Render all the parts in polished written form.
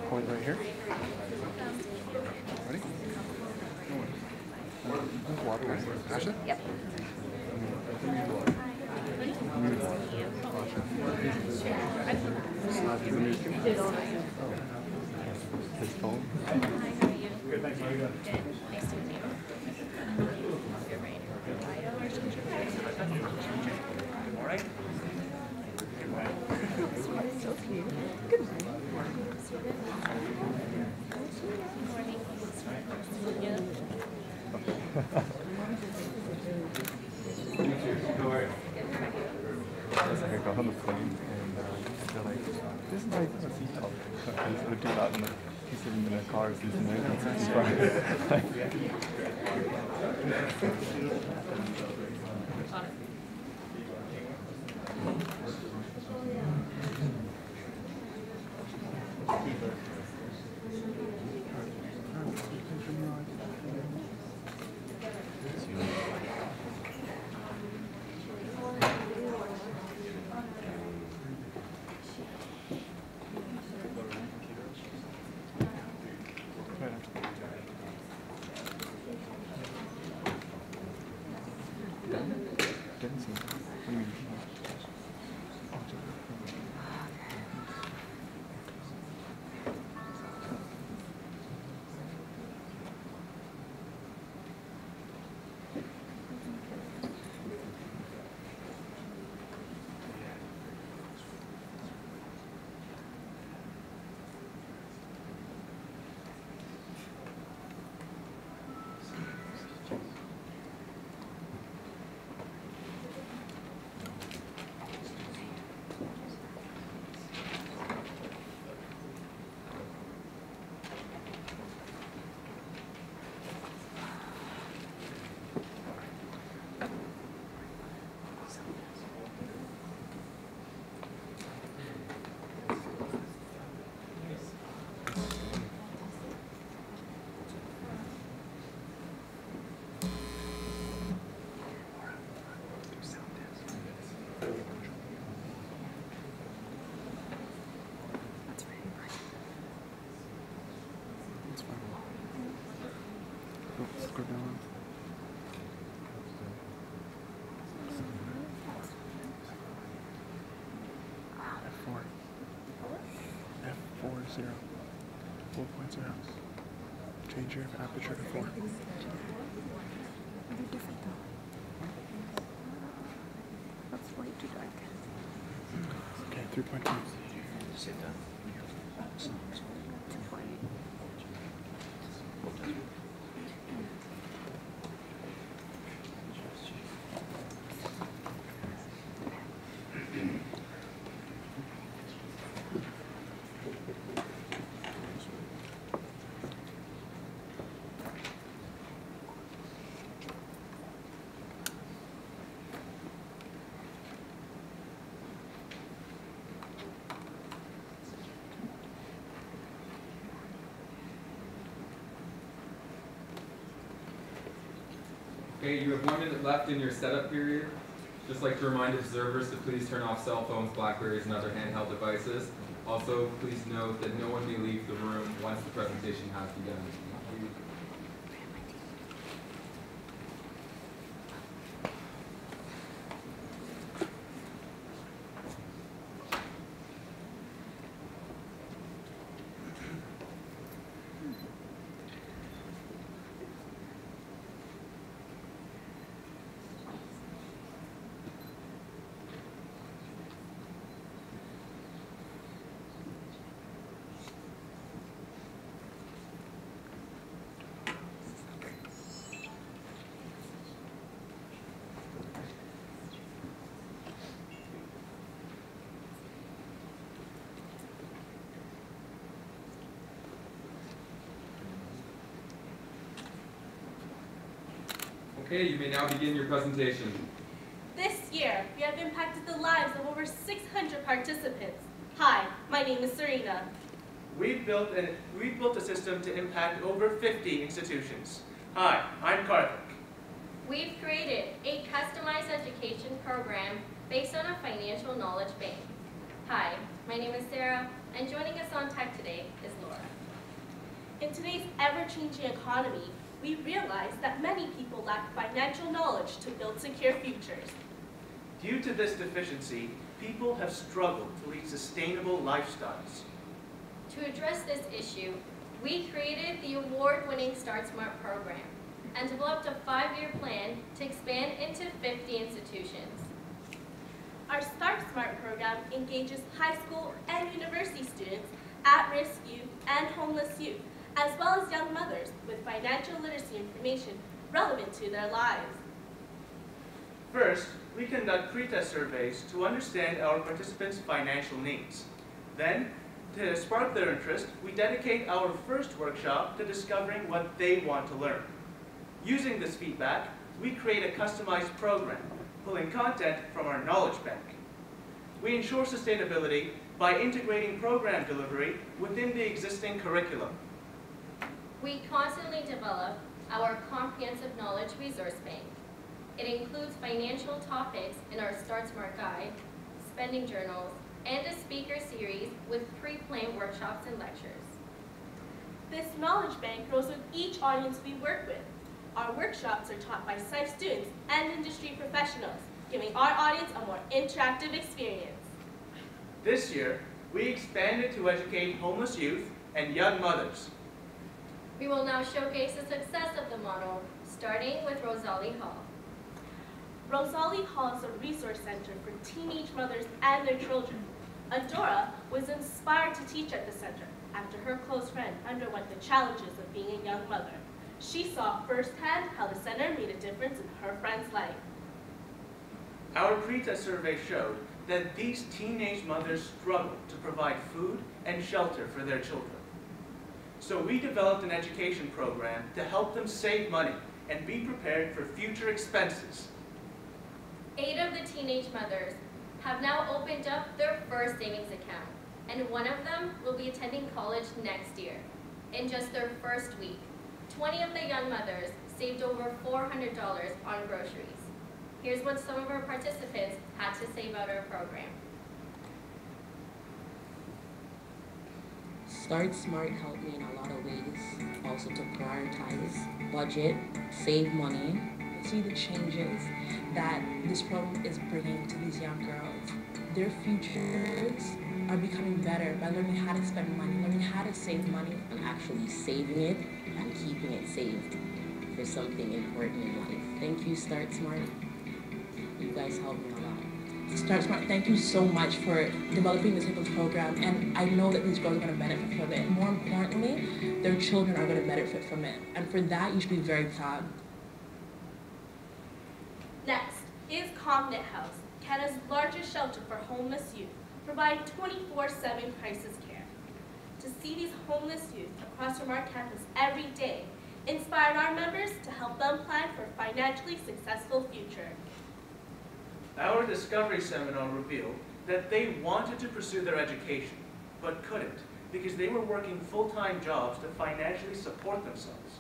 Point right here. Ready? Water right here. Asha? Yep. His phone? Good, thanks. How you doing? Good. Nice to meet you. You're right. Good morning. So cute. Good morning. I got on the plane and they're like, this is like a seat top. And so they do that and he's sitting in a car, so he's in there. Scroll down. F4. F40. 4.0. Change your aperture to 4. They're different though. That's way too dark. Okay, 3.2. Sit down. 2.8. Okay, you have 1 minute left in your setup period. Just like to remind observers to please turn off cell phones, Blackberries, and other handheld devices. Also, please note that no one may leave the room once the presentation has begun. Okay, you may now begin your presentation. This year, we have impacted the lives of over 600 participants. Hi, my name is Serena. We've built a system to impact over 50 institutions. Hi, I'm Karthik. We've created a customized education program based on a financial knowledge bank. Hi, my name is Sarah. And joining us on tech today is Laura. In today's ever-changing economy, we realize that many people lack financial knowledge to build secure futures. Due to this deficiency, people have struggled to lead sustainable lifestyles. To address this issue, we created the award-winning Start Smart program and developed a 5-year plan to expand into 50 institutions. Our Start Smart program engages high school and university students, at-risk youth, and homeless youth, as well as young mothers with financial literacy information relevant to their lives. First, we conduct pre-test surveys to understand our participants' financial needs. Then, to spark their interest, we dedicate our first workshop to discovering what they want to learn. Using this feedback, we create a customized program, pulling content from our knowledge bank. We ensure sustainability by integrating program delivery within the existing curriculum. We constantly develop our comprehensive knowledge resource bank. It includes financial topics in our Start Smart guide, spending journals, and a speaker series with pre-planned workshops and lectures. This knowledge bank grows with each audience we work with. Our workshops are taught by SIFE students and industry professionals, giving our audience a more interactive experience. This year, we expanded to educate homeless youth and young mothers. We will now showcase the success of the model, starting with Rosalie Hall. Rosalie Hall is a resource center for teenage mothers and their children. Adora was inspired to teach at the center after her close friend underwent the challenges of being a young mother. She saw firsthand how the center made a difference in her friend's life. Our pre-test survey showed that these teenage mothers struggle to provide food and shelter for their children. So we developed an education program to help them save money and be prepared for future expenses. 8 of the teenage mothers have now opened up their first savings account, and one of them will be attending college next year. In just their first week, 20 of the young mothers saved over $400 on groceries. Here's what some of our participants had to say about our program. Start Smart helped me in a lot of ways, also to prioritize, budget, save money. See the changes that this program is bringing to these young girls. Their futures are becoming better by learning how to spend money, learning how to save money, and actually saving it and keeping it saved for something important in life. Thank you, Start Smart. You guys helped me a lot. Start Smart, thank you so much for developing this type of program, and I know that these girls are going to benefit from it. More importantly, their children are going to benefit from it, and for that, you should be very proud. Next is ComNet House, Canada's largest shelter for homeless youth, providing 24/7 crisis care. To see these homeless youth across from our campus every day inspired our members to help them plan for a financially successful future. Our discovery seminar revealed that they wanted to pursue their education, but couldn't because they were working full-time jobs to financially support themselves.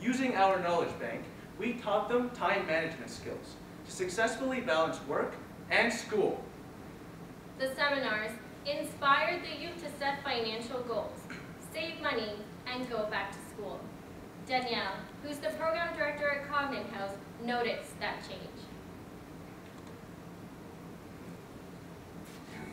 Using our knowledge bank, we taught them time management skills to successfully balance work and school. The seminars inspired the youth to set financial goals, save money, and go back to school. Danielle, who's the program director at Cognitive House, noticed that change.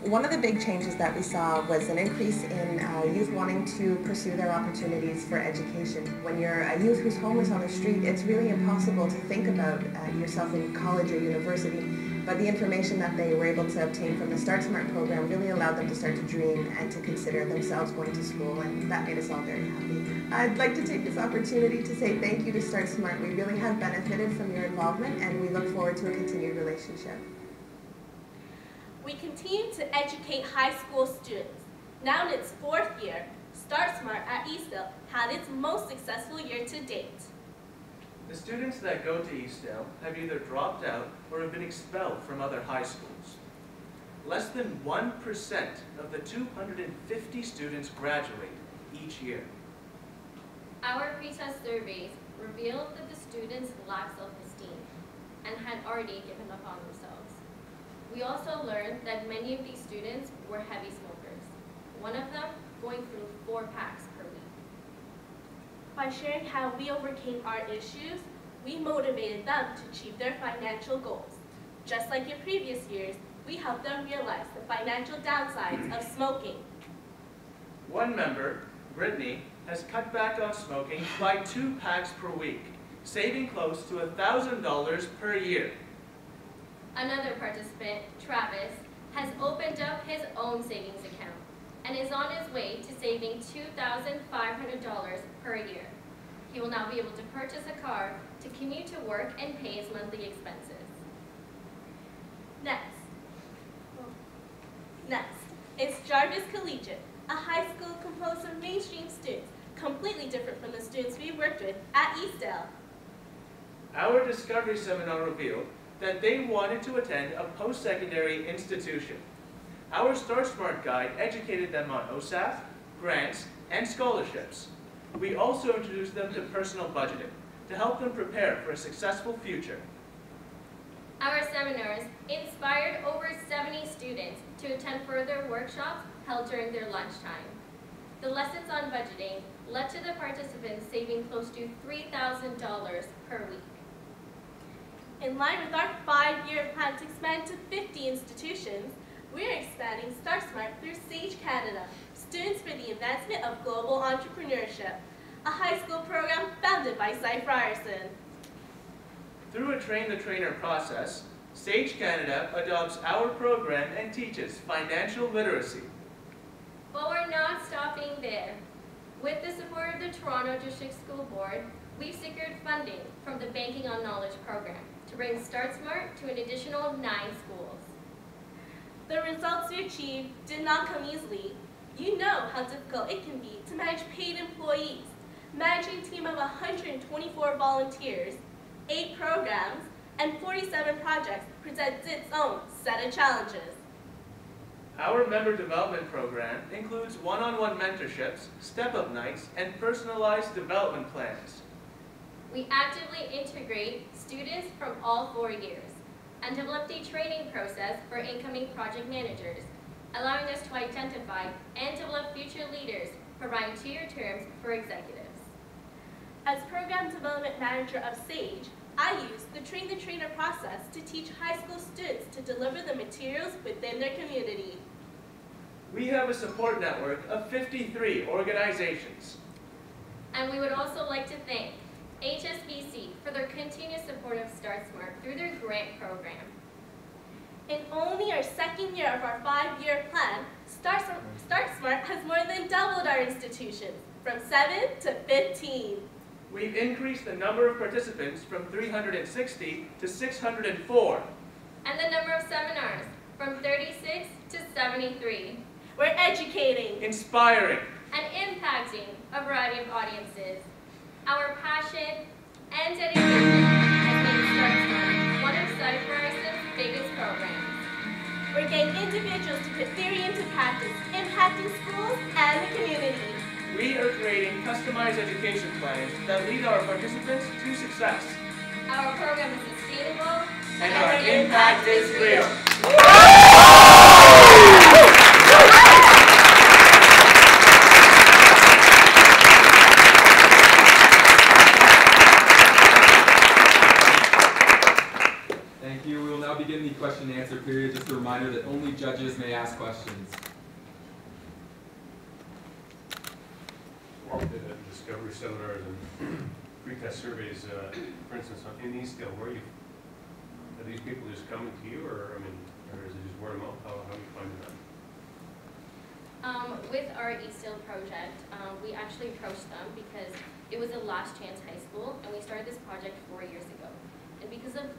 One of the big changes that we saw was an increase in youth wanting to pursue their opportunities for education. When you're a youth who's homeless on the street, it's really impossible to think about yourself in college or university, but the information that they were able to obtain from the Start Smart program really allowed them to start to dream and to consider themselves going to school, and that made us all very happy. I'd like to take this opportunity to say thank you to Start Smart. We really have benefited from your involvement, and we look forward to a continued relationship. We continue to educate high school students. Now in its 4th year, Start Smart at Eastdale had its most successful year to date. The students that go to Eastdale have either dropped out or have been expelled from other high schools. Less than 1% of the 250 students graduate each year. Our pre-test surveys revealed that the students lacked self-esteem and had already given up on themselves. We also learned that many of these students were heavy smokers. one of them going through 4 packs per week. By sharing how we overcame our issues, we motivated them to achieve their financial goals. Just like in previous years, we helped them realize the financial downsides of smoking. One member, Brittany, has cut back on smoking by 2 packs per week, saving close to $1,000 per year. Another participant, Travis, has opened up his own savings account and is on his way to saving $2,500 per year. He will now be able to purchase a car to commute to work and pay his monthly expenses. Next is Jarvis Collegiate, a high school composed of mainstream students, completely different from the students we worked with at Eastdale. Our discovery seminar revealed that they wanted to attend a post-secondary institution. Our Start Smart Guide educated them on OSAF, grants, and scholarships. We also introduced them to personal budgeting to help them prepare for a successful future. Our seminars inspired over 70 students to attend further workshops held during their lunchtime. The lessons on budgeting led to the participants saving close to $3,000 per week. In line with our 5-year plan to expand to 50 institutions, we are expanding Start Smart through Sage Canada, Students for the Advancement of Global Entrepreneurship, a high school program founded by Cy Frierson. Through a train-the-trainer process, Sage Canada adopts our program and teaches financial literacy. But we're not stopping there. With the support of the Toronto District School Board, we've secured funding from the Banking on Knowledge program to bring Start Smart to an additional 9 schools. The results we achieved did not come easily. You know how difficult it can be to manage paid employees, managing a team of 124 volunteers, 8 programs, and 47 projects presents its own set of challenges. Our member development program includes one-on-one mentorships, step-up nights, and personalized development plans. We actively integrate students from all 4 years and developed a training process for incoming project managers, allowing us to identify and develop future leaders, providing 2-year terms for executives. As Program Development Manager of SAGE, I use the train-the-trainer process to teach high school students to deliver the materials within their community. We have a support network of 53 organizations. And we would also like to thank HSBC for their continuous support of Start Smart through their grant program. In only our 2nd year of our 5-year plan, Start Smart has more than doubled our institutions, from 7 to 15. We've increased the number of participants from 360 to 604. And the number of seminars from 36 to 73. We're educating, Inspiring, and impacting a variety of audiences. Our passion and dedication has made Start Smart one of Cy Frierson's biggest programs. we're getting individuals to put theory into practice, impacting schools and the community. we are creating customized education plans that lead our participants to success. Our program is sustainable, And our impact is real. Thank you. We will now begin the question and answer period. Just a reminder that only judges may ask questions. The discovery seminars and pretest surveys, for instance, in Eastdale, where are these people just coming to you, or is it just word of mouth? How are you finding that? With our Eastdale project, we actually approached them because it was a last chance high school, and we started this project 4 years ago. And because of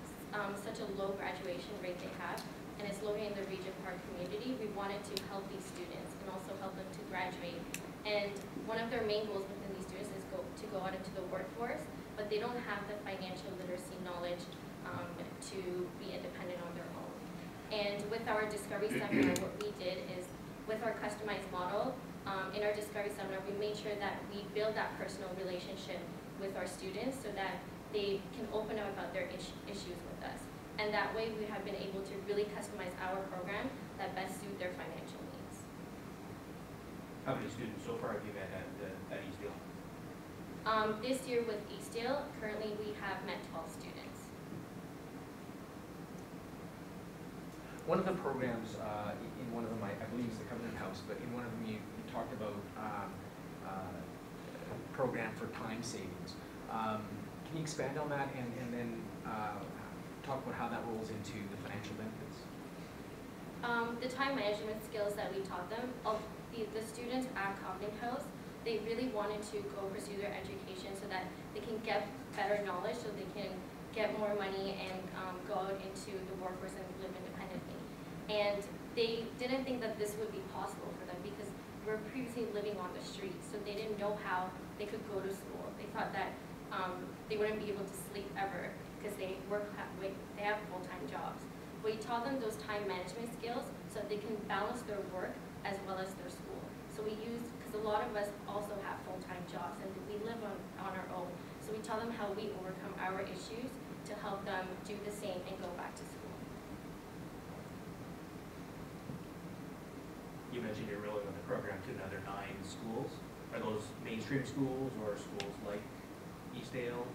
such a low graduation rate they have, and it's located in the Regent Park community, we wanted to help these students and also help them to graduate. And one of their main goals within these students is to go out into the workforce, but they don't have the financial literacy knowledge to be independent on their own. And with our Discovery Seminar, what we did is, with our customized model, in our Discovery Seminar, we made sure that we build that personal relationship with our students so that they can open up about their issues with us. And that way, we have been able to really customize our program that best suit their financial needs. How many students so far have you met at Eastdale? This year with Eastdale, currently we have met 12 students. One of the programs, in one of them, I believe it's the Covenant House, but in one of them you talked about a program for time savings. Can you expand on that and then talk about how that rolls into the financial benefits? The time management skills that we taught them, the students at Covenant House, they really wanted to go pursue their education so that they can get better knowledge, so they can get more money and go out into the workforce and live independently. And they didn't think that this would be possible for them because we were previously living on the street, so they didn't know how they could go to school. They thought that they wouldn't be able to sleep ever because they have full-time jobs. We taught them those time management skills so they can balance their work as well as their school. So we use, because a lot of us also have full-time jobs and we live on our own. So we tell them how we overcome our issues to help them do the same and go back to school. You mentioned you're rolling on the program to another 9 schools. Are those mainstream schools or schools like Eastdale?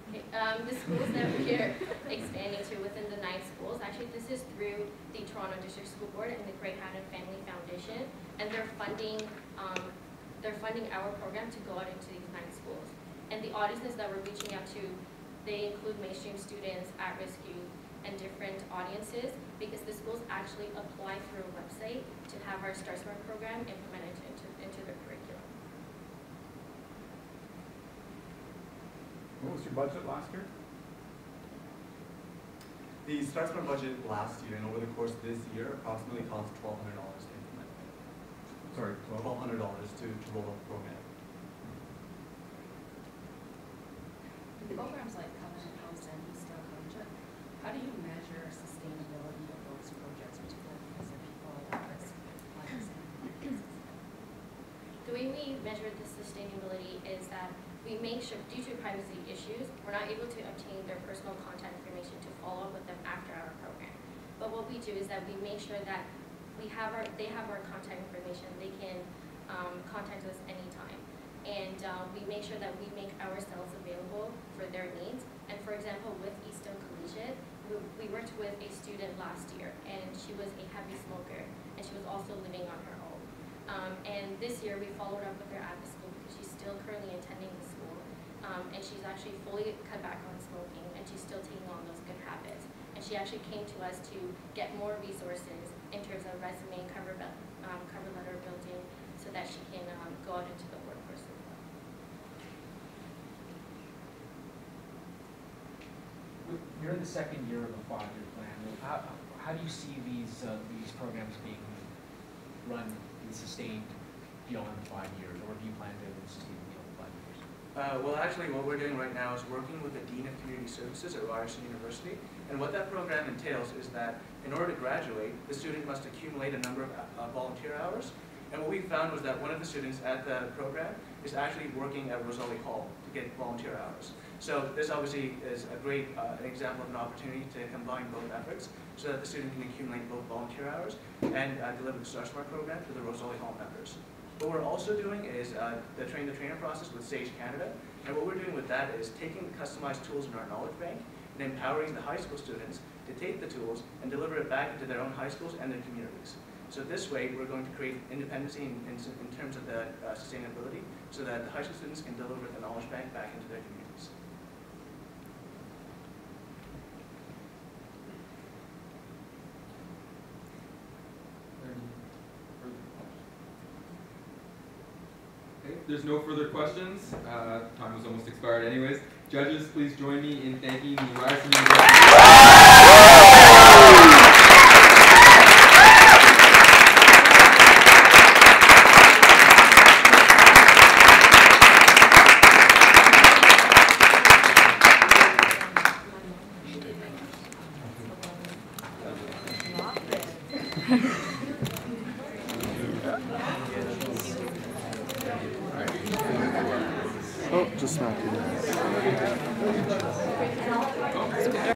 Okay, the schools that we're expanding to within the 9 schools, actually this is through the Toronto District School Board and the Great Haddon Family Foundation, and they're funding our program to go out into these 9 schools. And the audiences that we're reaching out to, they include mainstream students, at-risk youth, and different audiences, because the schools actually apply through a website to have our Start Smart program implemented into their curriculum. What was your budget last year? The Start Smart budget last year and over the course of this year approximately cost $1,200 to implement. Sorry, $1,200 to roll out the program. Programs like Covenant House and Eastdale Collegiate, how do you measure sustainability of those projects, particularly because of people at risk like this? The way we measure the sustainability is that we make sure, due to privacy issues, we're not able to obtain their personal contact information to follow up with them after our program. But what we do is that we make sure that they have our contact information. They can contact us anytime. And we make sure that we make ourselves available for their needs. And for example, with Eastdale Collegiate, we worked with a student last year, and she was a heavy smoker, and she was also living on her own. And this year, we followed up with her at the school because she's still currently attending the school, and she's actually fully cut back on smoking, and she's still taking on those good habits. And she actually came to us to get more resources in terms of resume, cover letter building, so that she can go out into the workforce as well. You're in the second year of a 5-year plan. How do you see these programs being run and sustained beyond 5 years, or do you plan to sustain beyond 5 years? Well, actually, what we're doing right now is working with the Dean of Community Services at Ryerson University. And what that program entails is that in order to graduate, the student must accumulate a number of volunteer hours. And what we found was that one of the students at the program is actually working at Rosali Hall to get volunteer hours. So this obviously is a great example of an opportunity to combine both efforts so that the student can accumulate both volunteer hours and deliver the Start Smart program to the Rosali Hall members. What we're also doing is the train-the-trainer process with Sage Canada. And what we're doing with that is taking the customized tools in our knowledge bank and empowering the high school students to take the tools and deliver it back into their own high schools and their communities. So this way, we're going to create independency in terms of the sustainability so that the high school students can deliver the knowledge bank back into their communities. Okay, if there's no further questions. Time was almost expired anyways. Judges, please join me in thanking the Ryerson Oh, just smack you.